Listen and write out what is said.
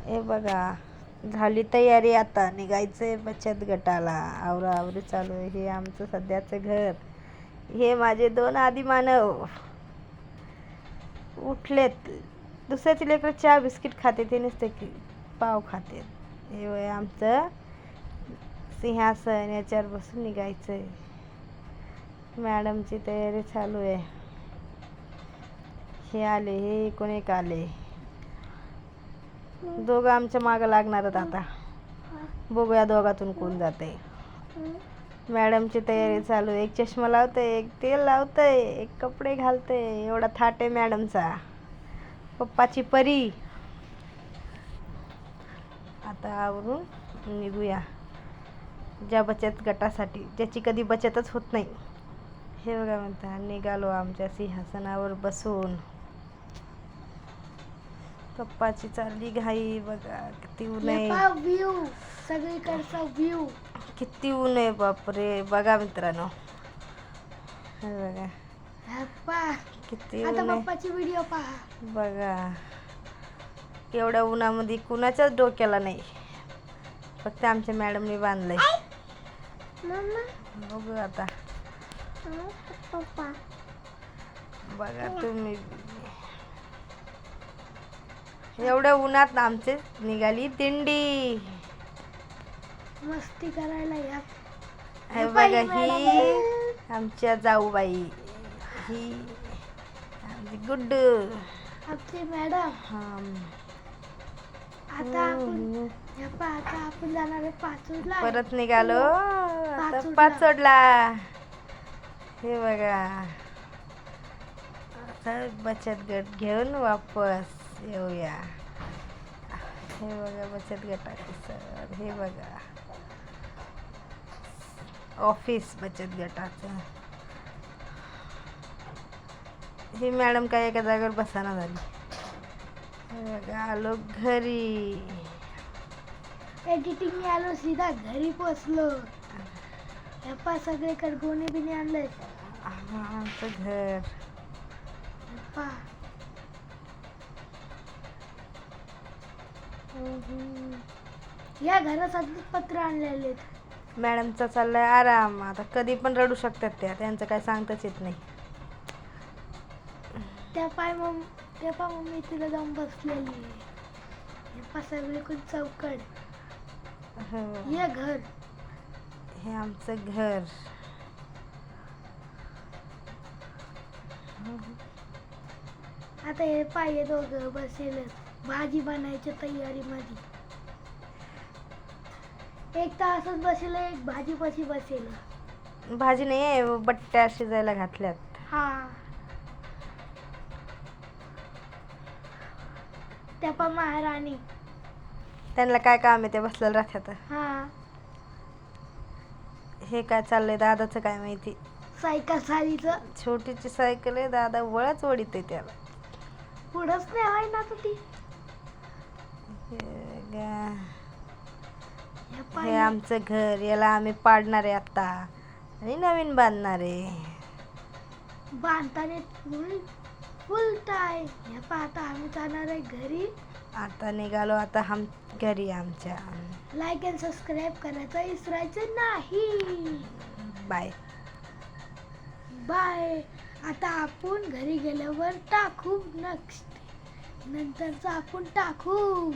हे बघा, झाली तयारी, आता निघायचंय बचत गटाला. आवराआवरी चालू आहे. हे आमचं सध्याचं घर. हे माझे 2 आदिमानव उठलेत. दुसऱ्याची लेकरं चहा बिस्किट खाते, ते नुसते पाव खाते. हे वय आमचं सिंहासन, याच्यावर बसून निघायचंय. मॅडमची तयारी चालू आहे. हे आले, हे एकूण एक आले. दोघं आमच्या मागं लागणार आहेत आता. बघूया दोघातून कोण जाते. मॅडमची तयारी चालू आहे. एक चष्मा लावते, एक तेल लावते, एक कपडे घालते. एवढा थाट आहे मॅडमचा. पप्पाची परी. आता आवरून निघूया ज्या बचत गटासाठी, ज्याची कधी बचतच होत नाही. हे बघा म्हणता, निघालो आमच्या सिंहासनावर बसून. पप्पाची चालली घाई. बघा किती ऊन आहे, व्ह्यू सगळीकडचा व्ह्यू. किती ऊन आहे बापरे. बघा मित्रांनो, हे बघा किती ऊन आहे. पप्पाची व्हिडिओ पहा. बघा एवढ्या उन्हामध्ये कुणाच्याच डोक्याला नाही, फक्त आमच्या मॅडमने बांधलंय. बघू आता. बघा तुम्ही, एवढ्या उन्हात आमचे निघाली दिंडी. मस्ती करायला या. हे बघा, ही आमच्या जाऊबाई, ही आमची गुड्डू, आपली मॅडम. आता आपण जाणार आहे पाचोडला. परत निघालो आता पाचोडला. हे बघा, आता बचत गट घेऊन वापस येऊया. हे बघा बचत गटाचे सर. हे बघा ऑफिस बचत गटाचं. ही मॅडम काय एका जागेवर बसाना झाली. हे बघा आलो घरी. एडिटिंग आलो, सीधा घरी पोचलो. पप्पा सगळीकडे गोणे बिने आणले. आमचं घर. पप्पा या घरासाठी पत्र आणलेले. मॅडमचा चाललाय आराम. आता कधी पण रडू शकतात त्या, त्यांचं काय सांगताच येत नाही. त्या पाय मम्मी तिला जाऊन बसलेली. सगळीकडे चौकड. हे घर, हे आमचं घर. आता हे पाय दोघं बसेल भाजी बनायच्या तयारी मध्ये. एक तासच बसेल, एक भाजी पशी बसेल. भाजी नाही, बट्ट्या शिजायला घातल्यात. त्या पण महाराणी, त्यांना काय काम आहे, ते बसलेलं राहतात. हे काय चाललंय दादाचं काय माहिती. सायकल साडीचं, छोटीची सायकल आहे. दादा वळच वडीत आहे त्याला. पुढंच नाही ना ती. हे आमचं घर. याला आम्ही पाडणार आहे आता आणि नवीन बांधणार आहे. बांधताना फुल टाइम. हे पाहता आम्ही जाणार आहे घरी. आता निघालो आता हम घरी आमच्या. लाईक अँड सबस्क्राईब करायचं विसरायचं नाही. Bye bye. आता आपण घरी गेल्यावर टाकू. नंतरच आपण टाकू.